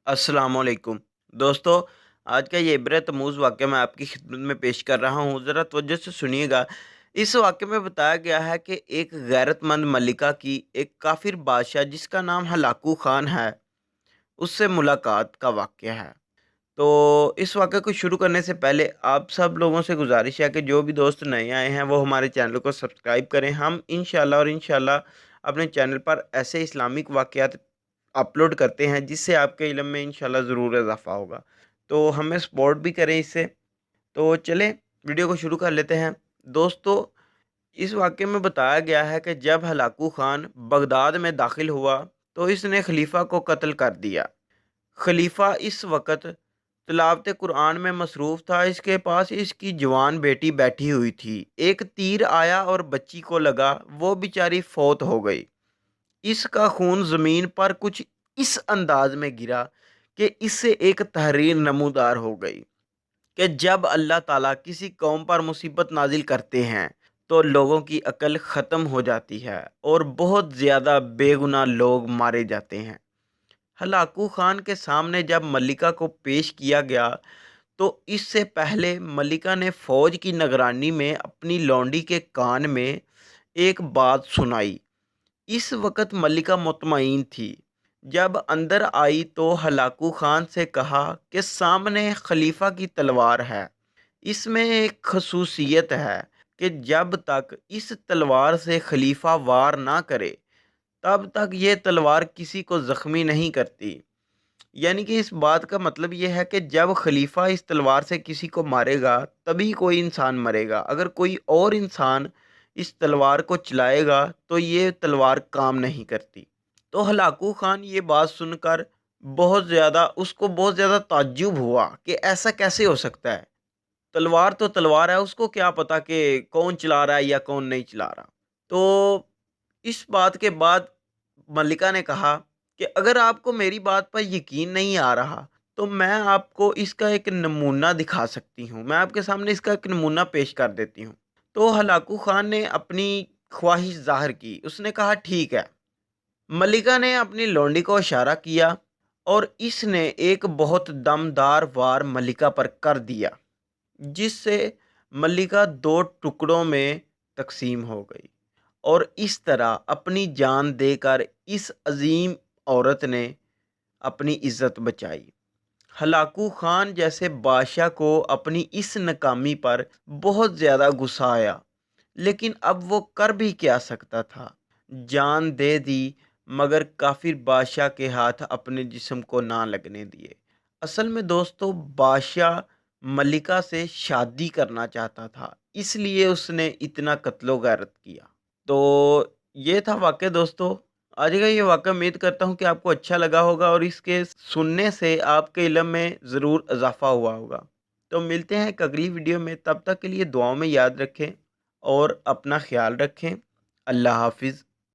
अस्सलामुअलैकुम दोस्तों। आज का ये इबरत अमूज़ वाक़या मैं आपकी खिदमत में पेश कर रहा हूँ, ज़रा तवज्जो से सुनिएगा। इस वाक़ये में बताया गया है कि एक गैरतमंद मल्लिका की एक काफ़िर बादशाह जिसका नाम हलाकू ख़ान है, उससे मुलाकात का वाक़या है। तो इस वाक़ये को शुरू करने से पहले आप सब लोगों से गुज़ारिश है कि जो भी दोस्त नए आए हैं वो हमारे चैनल को सब्सक्राइब करें। हम इंशाअल्लाह अपने चैनल पर ऐसे इस्लामिक वाक़यात अपलोड करते हैं जिससे आपके इल्म में इंशाल्लाह ज़रूर इज़ाफ़ा होगा। तो हमें सपोर्ट भी करें इससे। तो चलें वीडियो को शुरू कर लेते हैं। दोस्तों, इस वाक़ये में बताया गया है कि जब हलाकू ख़ान बगदाद में दाखिल हुआ तो इसने खलीफ़ा को कत्ल कर दिया। खलीफ़ा इस वक़्त तिलावत कुरान में मसरूफ़ था। इसके पास इसकी जवान बेटी बैठी हुई थी। एक तीर आया और बच्ची को लगा, वो बेचारी फ़ौत हो गई। इसका खून ज़मीन पर कुछ इस अंदाज में गिरा कि इससे एक तहरीर नमूदार हो गई कि जब अल्लाह ताला किसी कौम पर मुसीबत नाजिल करते हैं तो लोगों की अकल ख़त्म हो जाती है और बहुत ज़्यादा बेगुनाह लोग मारे जाते हैं। हलाकू खान के सामने जब मल्लिका को पेश किया गया तो इससे पहले मल्लिका ने फ़ौज की निगरानी में अपनी लौंडी के कान में एक बात सुनाई। इस वक़्त मल्लिका मुतमईन थी। जब अंदर आई तो हलाकू खान से कहा कि सामने खलीफा की तलवार है। इसमें एक खसूसियत है कि जब तक इस तलवार से खलीफा वार ना करे, तब तक ये तलवार किसी को ज़ख्मी नहीं करती। यानी कि इस बात का मतलब ये है कि जब खलीफा इस तलवार से किसी को मारेगा, तभी कोई इंसान मरेगा। अगर कोई और इंसान इस तलवार को चलाएगा, तो ये तलवार काम नहीं करती। तो हलाकू खान ये बात सुनकर बहुत ज़्यादा ताज्जुब हुआ कि ऐसा कैसे हो सकता है? तलवार तो तलवार है, उसको क्या पता कि कौन चला रहा है या कौन नहीं चला रहा। तो इस बात के बाद मल्लिका ने कहा कि अगर आपको मेरी बात पर यकीन नहीं आ रहा, तो मैं आपको इसका एक नमूना दिखा सकती हूँ। मैं आपके सामने इसका एक नमूना पेश कर देती हूँ। तो हलाकू खान ने अपनी ख्वाहिश ज़ाहिर की। उसने कहा ठीक है। मल्लिका ने अपनी लौंडी को इशारा किया और इसने एक बहुत दमदार वार मल्लिका पर कर दिया, जिससे मल्लिका 2 टुकड़ों में तक़सीम हो गई और इस तरह अपनी जान देकर इस अज़ीम औरत ने अपनी इज़्ज़त बचाई। हलाकू खान जैसे बादशाह को अपनी इस नाकामी पर बहुत ज़्यादा गुस्सा आया, लेकिन अब वो कर भी क्या सकता था। जान दे दी, मगर काफिर बादशाह के हाथ अपने जिस्म को ना लगने दिए। असल में दोस्तों, बादशाह मल्लिका से शादी करना चाहता था, इसलिए उसने इतना कत्लो गारत किया। तो ये था वाक़या दोस्तों। आज का ये वाक़या उम्मीद करता हूँ कि आपको अच्छा लगा होगा और इसके सुनने से आपके इल्म में ज़रूर इज़ाफ़ा हुआ होगा। तो मिलते हैं एक अगली वीडियो में, तब तक के लिए दुआओं में याद रखें और अपना ख़्याल रखें। अल्लाह हाफ़िज़।